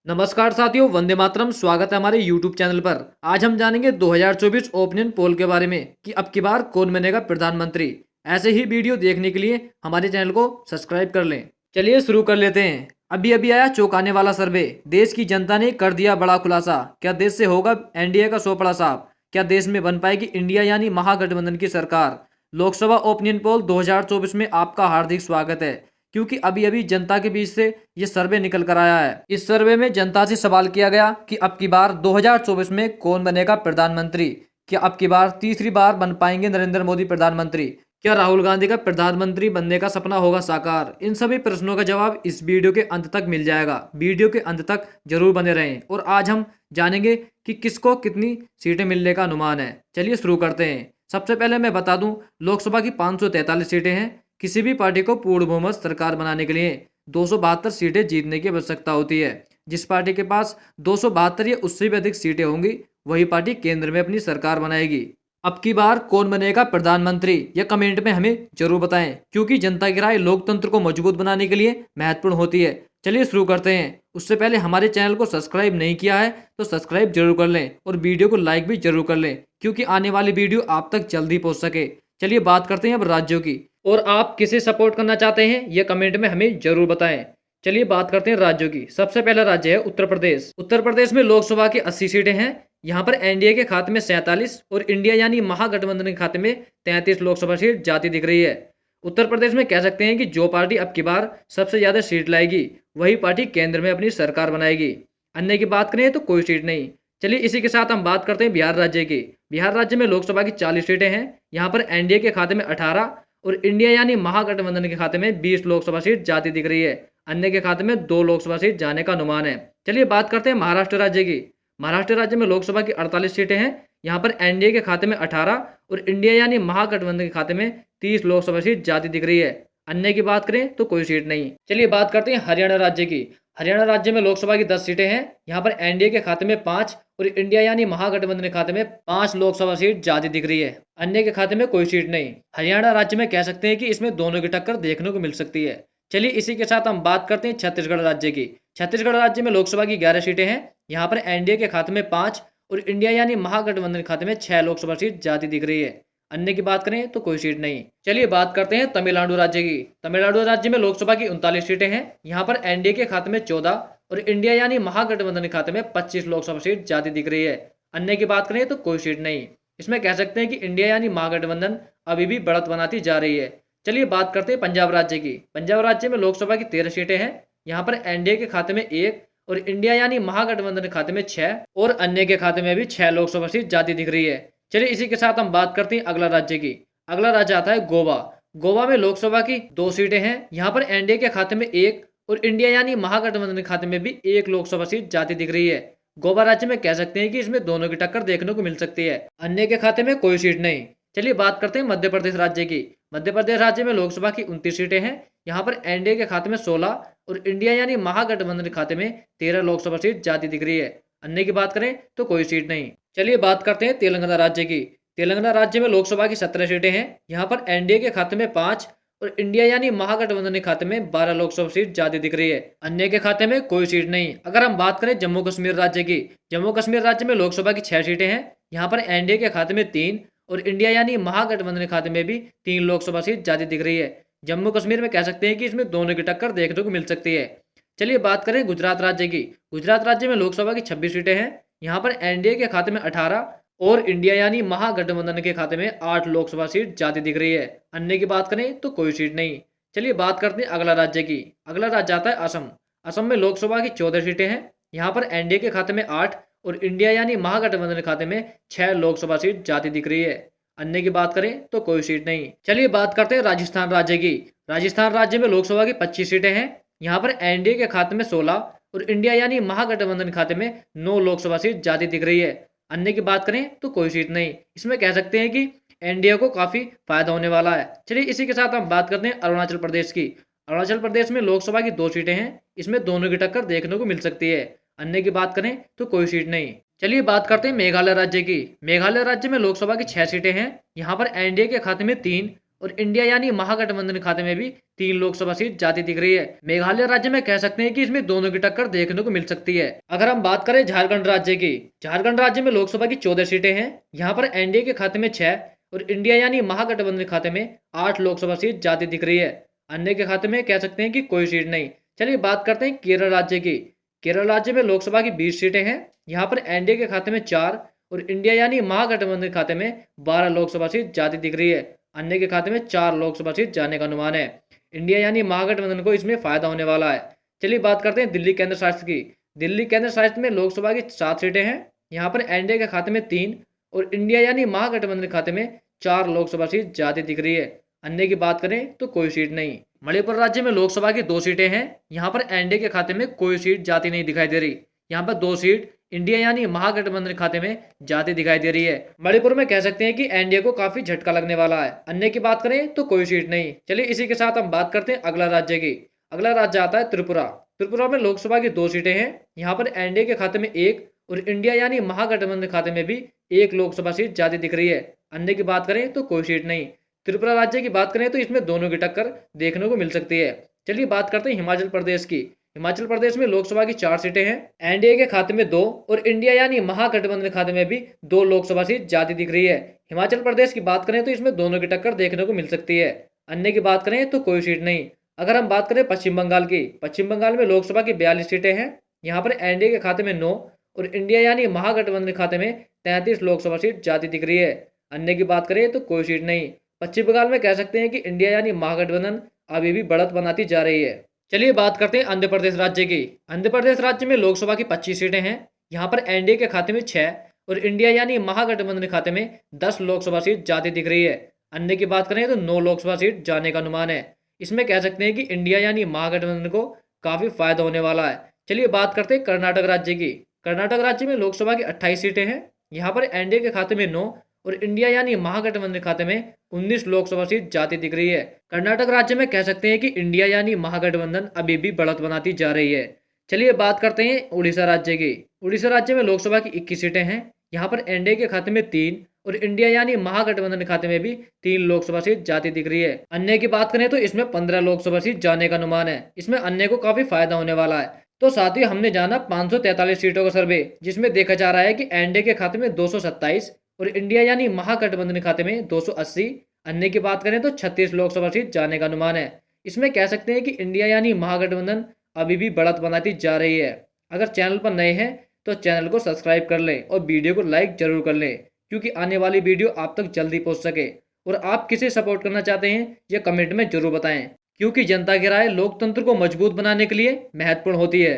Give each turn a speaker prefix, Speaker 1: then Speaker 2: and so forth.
Speaker 1: नमस्कार साथियों, वंदे मातरम। स्वागत है हमारे YouTube चैनल पर। आज हम जानेंगे 2024 ओपिनियन पोल के बारे में कि अब की बार कौन बनेगा प्रधानमंत्री। ऐसे ही वीडियो देखने के लिए हमारे चैनल को सब्सक्राइब कर लें। चलिए शुरू कर लेते हैं। अभी अभी आया चौंकाने वाला सर्वे। देश की जनता ने कर दिया बड़ा खुलासा। क्या देश से होगा एनडीए का सोपड़ा साफ? क्या देश में बन पाएगी इंडिया यानी महागठबंधन की सरकार? लोकसभा ओपिनियन पोल 2024 में आपका हार्दिक स्वागत है, क्योंकि अभी अभी जनता के बीच से ये सर्वे निकल कर आया है। इस सर्वे में जनता से सवाल किया गया कि अब की बार 2024 में कौन बनेगा प्रधानमंत्री। क्या अब की बार तीसरी बार बन पाएंगे नरेंद्र मोदी प्रधानमंत्री? क्या राहुल गांधी का प्रधानमंत्री बनने का सपना होगा साकार? इन सभी प्रश्नों का जवाब इस वीडियो के अंत तक मिल जाएगा। वीडियो के अंत तक जरूर बने रहें। और आज हम जानेंगे कि किसको कितनी सीटें मिलने का अनुमान है। चलिए शुरू करते हैं। सबसे पहले मैं बता दूं, लोकसभा की 543 सीटें हैं। किसी भी पार्टी को पूर्ण बहुमत सरकार बनाने के लिए 272 सीटें जीतने की आवश्यकता होती है। जिस पार्टी के पास 272 या उससे भी अधिक सीटें होंगी, वही पार्टी केंद्र में अपनी सरकार बनाएगी। अब की बार कौन बनेगा प्रधानमंत्री, यह कमेंट में हमें जरूर बताएं, क्योंकि जनता की राय लोकतंत्र को मजबूत बनाने के लिए महत्वपूर्ण होती है। चलिए शुरू करते हैं। उससे पहले हमारे चैनल को सब्सक्राइब नहीं किया है तो सब्सक्राइब जरूर कर लें और वीडियो को लाइक भी जरूर कर लें, क्योंकि आने वाली वीडियो आप तक जल्दी पहुंच सके। चलिए बात करते हैं अब राज्यों की। और आप किसे सपोर्ट करना चाहते हैं, यह कमेंट में हमें जरूर बताएं। चलिए बात करते हैं राज्यों की। सबसे पहला राज्य है उत्तर प्रदेश। उत्तर प्रदेश में लोकसभा की 80 सीटें हैं। यहाँ पर एनडीए के खाते में 47 और इंडिया यानी महागठबंधन के खाते में 33 लोकसभा सीट जाती दिख रही है। उत्तर प्रदेश में कह सकते हैं कि जो पार्टी अब की बार सबसे ज्यादा सीट लाएगी, वही पार्टी केंद्र में अपनी सरकार बनाएगी। अन्य की बात करें तो कोई सीट नहीं। चलिए इसी के साथ हम बात करते हैं बिहार राज्य की। बिहार राज्य में लोकसभा की 40 सीटें हैं। यहाँ पर एनडीए के खाते में 18 और इंडिया यानी महागठबंधन के खाते में 20 लोकसभा सीट जाती दिख रही है। अन्य के खाते में 2 लोकसभा सीट जाने का अनुमान है। चलिए बात करते हैं महाराष्ट्र राज्य की। महाराष्ट्र राज्य में लोकसभा की 48 सीटें हैं। यहाँ पर एनडीए के खाते में 18 और इंडिया यानी महागठबंधन के खाते में 30 लोकसभा सीट जाती दिख रही है। अन्य की बात करें तो कोई सीट नहीं। चलिए बात करते हैं हरियाणा राज्य की। हरियाणा राज्य में लोकसभा की 10 सीटें हैं। यहाँ पर एनडीए के खाते में 5 और इंडिया यानी महागठबंधन के खाते में 5 लोकसभा सीट जाती दिख रही है। अन्य के खाते में कोई सीट नहीं। हरियाणा राज्य में कह सकते हैं कि इसमें दोनों की टक्कर देखने को मिल सकती है। चलिए इसी के साथ हम बात करते हैं छत्तीसगढ़ राज्य की। छत्तीसगढ़ राज्य में लोकसभा की 11 सीटें हैं। यहाँ पर एनडीए के खाते में 5 और इंडिया यानी महागठबंधन के खाते में 6 लोकसभा सीट जाती दिख रही है। अन्य की बात करें तो कोई सीट नहीं। चलिए बात करते हैं तमिलनाडु राज्य की। तमिलनाडु राज्य में लोकसभा की 39 सीटें हैं। यहाँ पर एनडीए के खाते में 14 और इंडिया यानी महागठबंधन के खाते में 25 लोकसभा सीट जाती दिख रही है। अन्य की बात करें तो कोई सीट नहीं। इसमें कह सकते हैं कि इंडिया यानी महागठबंधन अभी भी बढ़त बनाती जा रही है। चलिए बात करते हैं पंजाब राज्य की। पंजाब राज्य में लोकसभा की 13 सीटें हैं। यहाँ पर एनडीए के खाते में 1 और इंडिया यानी महागठबंधन के खाते में 6 और अन्य के खाते में भी 6 लोकसभा सीट जाती दिख रही है। चलिए इसी के साथ हम बात करते हैं अगला राज्य की। अगला राज्य आता है गोवा। गोवा में लोकसभा की 2 सीटें हैं। यहाँ पर एनडीए के खाते में 1 और इंडिया यानी महागठबंधन के खाते में भी 1 लोकसभा सीट जाती दिख रही है। गोवा राज्य में कह सकते हैं कि इसमें दोनों की टक्कर देखने को मिल सकती है। अन्य के खाते में कोई सीट नहीं। चलिए बात करते हैं मध्य प्रदेश राज्य की। मध्य प्रदेश राज्य में लोकसभा की 29 सीटें हैं। यहाँ पर एनडीए के खाते में 16 और इंडिया यानी महागठबंधन के खाते में 13 लोकसभा सीट जाती दिख रही है। अन्य की बात करें तो कोई सीट नहीं। चलिए बात करते हैं तेलंगाना राज्य की। तेलंगाना राज्य में लोकसभा की 17 सीटें हैं। यहाँ पर एनडीए के खाते में 5 और इंडिया यानी महागठबंधन के खाते में 12 लोकसभा सीट जाती दिख रही है। अन्य के खाते में कोई सीट नहीं। अगर हम बात करें जम्मू कश्मीर राज्य की। जम्मू कश्मीर राज्य में लोकसभा की 6 सीटें हैं। यहाँ पर एनडीए के खाते में 3 और इंडिया यानी महागठबंधन के खाते में भी 3 लोकसभा सीट जाती दिख रही है। जम्मू कश्मीर में कह सकते हैं कि इसमें दोनों की टक्कर देखने को मिल सकती है। चलिए बात करें गुजरात राज्य की। गुजरात राज्य में लोकसभा की 26 सीटें हैं। यहाँ पर एनडीए के खाते में 18 और इंडिया यानी महागठबंधन के खाते में 8 लोकसभा सीट जाती दिख रही है। अन्य की बात करें तो कोई सीट नहीं। चलिए बात करते हैं अगला राज्य की। अगला राज्य आता है असम। असम में लोकसभा की 14 सीटें हैं। यहाँ पर एनडीए के खाते में 8 और इंडिया यानी महागठबंधन के खाते में 6 लोकसभा सीट जाती दिख रही है। अन्य की बात करें तो कोई सीट नहीं। चलिए बात करते हैं राजस्थान राज्य की। राजस्थान राज्य में लोकसभा की 25 सीटें हैं। यहाँ पर एनडीए के खाते में 16 और इंडिया यानी महागठबंधन के खाते में 9 लोकसभा सीट जाती दिख रही है। अन्य की बात करें तो कोई सीट नहीं। इसमें कह सकते हैं कि एनडीए को काफी फायदा होने वाला है। चलिए इसी के साथ हम बात करते हैं अरुणाचल प्रदेश की। अरुणाचल प्रदेश में लोकसभा की 2 सीटें हैं। इसमें दोनों की टक्कर देखने को मिल सकती है। अन्य की बात करें तो कोई सीट नहीं। चलिए बात करते हैं मेघालय राज्य की। मेघालय राज्य में लोकसभा की 6 सीटें हैं। यहाँ पर एनडीए के खाते में 3 और इंडिया यानी महागठबंधन खाते में भी 3 लोकसभा सीट जाती दिख रही है। मेघालय राज्य में कह सकते हैं कि इसमें दोनों की टक्कर देखने को मिल सकती है। अगर हम बात करें झारखंड राज्य की, झारखंड राज्य में लोकसभा की 14 सीटें हैं। यहाँ पर एनडीए के खाते में 6 और इंडिया यानी महागठबंधन खाते में 8 लोकसभा सीट जाती दिख रही है। अन्य के खाते में कह सकते हैं कि कोई सीट नहीं। चलिए बात करते हैं केरल राज्य की। केरल राज्य में लोकसभा की 20 सीटें हैं। यहाँ पर एनडीए के खाते में 4 और इंडिया यानी महागठबंधन खाते में 12 लोकसभा सीट जाती दिख रही है। अन्य के खाते में 4 लोकसभा सीट जाने का अनुमान है। इंडिया यानी महागठबंधन को इसमें फायदा होने वाला है। चलिए बात करते हैं दिल्ली केंद्र शासित की। दिल्ली केंद्र शासित में लोकसभा की 7 सीटें हैं। यहाँ पर एनडीए के खाते में 3 और इंडिया यानी महागठबंधन खाते में 4 लोकसभा सीट जाती दिख रही है। अन्य की बात करें तो कोई सीट नहीं। मणिपुर राज्य में लोकसभा की 2 सीटें हैं। यहाँ पर एनडीए के खाते में कोई सीट जाती नहीं दिखाई दे रही। यहाँ पर 2 सीट इंडिया यानी महागठबंधन खाते में जाती दिखाई दे रही है। मणिपुर में कह सकते हैं कि एनडीए को काफी झटका लगने वाला है। अन्य की बात करें तो कोई सीट नहीं। चलिए इसी के साथ हम बात करते हैं अगला राज्य की। अगला राज्य आता है त्रिपुरा। त्रिपुरा में लोकसभा की 2 सीटें हैं। यहाँ पर एनडीए के खाते में 1 और इंडिया यानी महागठबंधन खाते में भी 1 लोकसभा सीट जाती दिख रही है। अन्य की बात करें तो कोई सीट नहीं। त्रिपुरा राज्य की बात करें तो इसमें दोनों की टक्कर देखने को मिल सकती है। चलिए बात करते हैं हिमाचल प्रदेश की। हिमाचल प्रदेश में लोकसभा की 4 सीटें हैं। एनडीए के खाते में 2 और इंडिया यानी महागठबंधन खाते में भी 2 लोकसभा सीट जाती दिख रही है। हिमाचल प्रदेश की बात करें तो इसमें दोनों की टक्कर देखने को मिल सकती है। अन्य की बात करें तो कोई सीट नहीं। अगर हम बात करें पश्चिम बंगाल की, पश्चिम बंगाल में लोकसभा की 42 सीटें हैं। यहाँ पर एनडीए के खाते में 9 और इंडिया यानी महागठबंधन खाते में 33 लोकसभा सीट जाती दिख रही है। अन्य की बात करें तो कोई सीट नहीं। पश्चिम बंगाल में कह सकते हैं कि इंडिया यानी महागठबंधन अभी भी बढ़त बनाती जा रही है। चलिए बात करते हैं आंध्र प्रदेश राज्य की। आंध्र प्रदेश राज्य में लोकसभा की 25 सीटें हैं। यहाँ पर एनडीए के खाते में 6 और इंडिया यानी महागठबंधन खाते में 10 लोकसभा सीट जाती दिख रही है। अन्य की बात करें तो 9 लोकसभा सीट जाने का अनुमान है। इसमें कह सकते हैं कि इंडिया यानी महागठबंधन को काफी फायदा होने वाला है। चलिए बात करते हैं कर्नाटक राज्य की। कर्नाटक राज्य में लोकसभा की 28 सीटें हैं। यहाँ पर एनडीए के खाते में 9 और इंडिया यानी महागठबंधन खाते में 19 लोकसभा सीट जाती दिख रही है। कर्नाटक राज्य में कह सकते हैं कि इंडिया यानी महागठबंधन अभी भी बढ़त बनाती जा रही है। चलिए बात करते हैं उड़ीसा राज्य की। उड़ीसा राज्य में लोकसभा की 21 सीटें हैं। यहाँ पर एनडीए के खाते में 3 और इंडिया यानी महागठबंधन खाते में भी 3 लोकसभा सीट जाती दिख रही है। अन्य की बात करें तो इसमें 15 लोकसभा सीट जाने का अनुमान है। इसमें अन्य को काफी फायदा होने वाला है। तो साथ ही हमने जाना 543 सीटों का सर्वे, जिसमें देखा जा रहा है कि एनडीए के खाते में 227 और इंडिया यानी महागठबंधन खाते में 280। अन्य की बात करें तो 36 लोकसभा सीट जाने का अनुमान है। इसमें कह सकते हैं कि इंडिया यानी महागठबंधन अभी भी बढ़त बनाती जा रही है। अगर चैनल पर नए हैं तो चैनल को सब्सक्राइब कर लें और वीडियो को लाइक जरूर कर लें, क्योंकि आने वाली वीडियो आप तक जल्दी पहुंच सके। और आप किसे सपोर्ट करना चाहते हैं ये कमेंट में जरूर बताएं, क्योंकि जनता की राय लोकतंत्र को मजबूत बनाने के लिए महत्वपूर्ण होती है।